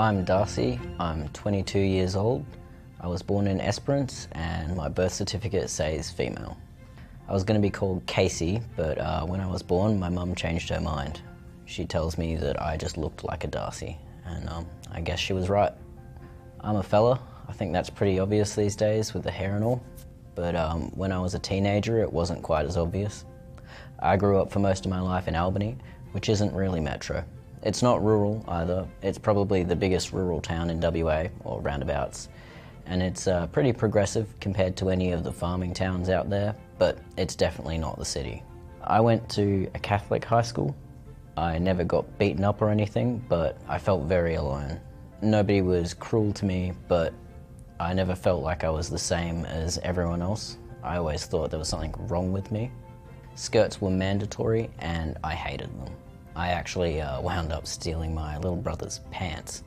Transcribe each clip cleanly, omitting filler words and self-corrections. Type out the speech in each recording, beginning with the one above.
I'm Darcy, I'm 22 years old. I was born in Esperance and my birth certificate says female. I was going to be called Casey, but when I was born my mum changed her mind. She tells me that I just looked like a Darcy, and I guess she was right. I'm a fella. I think that's pretty obvious these days with the hair and all, but when I was a teenager it wasn't quite as obvious. I grew up for most of my life in Albany, which isn't really metro. It's not rural either. It's probably the biggest rural town in WA, or roundabouts, and it's pretty progressive compared to any of the farming towns out there, but it's definitely not the city. I went to a Catholic high school. I never got beaten up or anything, but I felt very alone. Nobody was cruel to me, but I never felt like I was the same as everyone else. I always thought there was something wrong with me. Skirts were mandatory and I hated them. I actually wound up stealing my little brother's pants.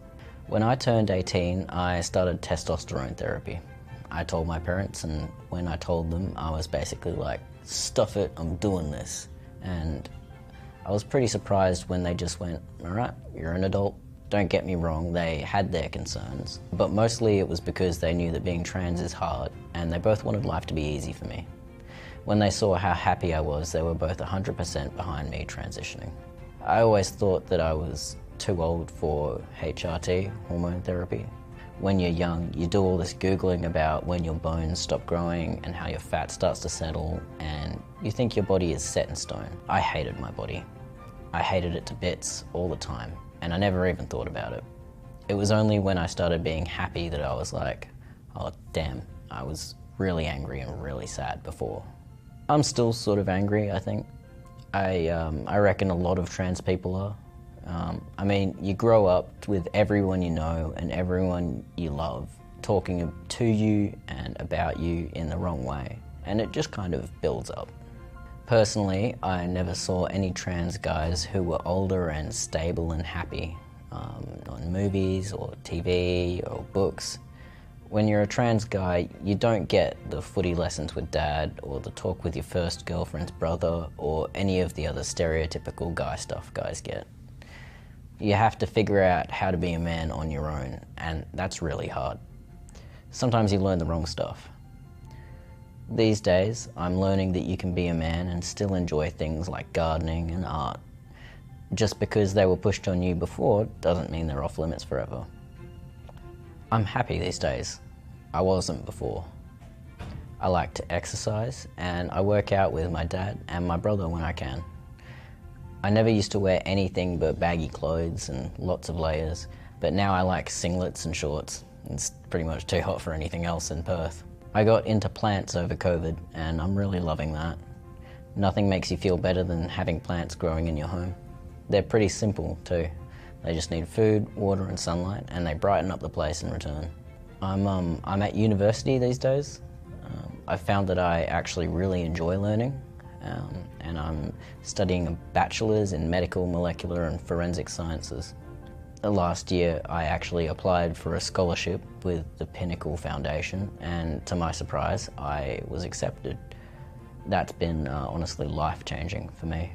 When I turned 18, I started testosterone therapy. I told my parents, and when I told them, I was basically like, stuff it, I'm doing this. And I was pretty surprised when they just went, all right, you're an adult. Don't get me wrong, they had their concerns, but mostly it was because they knew that being trans is hard, and they both wanted life to be easy for me. When they saw how happy I was, they were both 100% behind me transitioning. I always thought that I was too old for HRT, hormone therapy. When you're young, you do all this Googling about when your bones stop growing and how your fat starts to settle, and you think your body is set in stone. I hated my body. I hated it to bits all the time, and I never even thought about it. It was only when I started being happy that I was like, oh damn, I was really angry and really sad before. I'm still sort of angry, I think. I reckon a lot of trans people are. I mean, you grow up with everyone you know and everyone you love talking to you and about you in the wrong way, and it just kind of builds up. Personally, I never saw any trans guys who were older and stable and happy on movies or TV or books. When you're a trans guy, you don't get the footy lessons with dad or the talk with your first girlfriend's brother or any of the other stereotypical guy stuff guys get. You have to figure out how to be a man on your own, and that's really hard. Sometimes you learn the wrong stuff. These days, I'm learning that you can be a man and still enjoy things like gardening and art. Just because they were pushed on you before doesn't mean they're off limits forever. I'm happy these days. I wasn't before. I like to exercise, and I work out with my dad and my brother when I can. I never used to wear anything but baggy clothes and lots of layers, but now I like singlets and shorts. It's pretty much too hot for anything else in Perth. I got into plants over COVID, and I'm really loving that. Nothing makes you feel better than having plants growing in your home. They're pretty simple too. They just need food, water and sunlight, and they brighten up the place in return. I'm at university these days. I've found that I actually really enjoy learning, and I'm studying a bachelor's in medical, molecular and forensic sciences. Last year I actually applied for a scholarship with the Pinnacle Foundation, and to my surprise I was accepted. That's been honestly life-changing for me.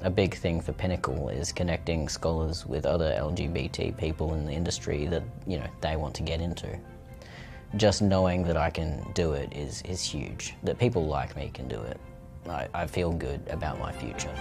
A big thing for Pinnacle is connecting scholars with other LGBT people in the industry that, you know, they want to get into. Just knowing that I can do it is huge. That people like me can do it. I feel good about my future.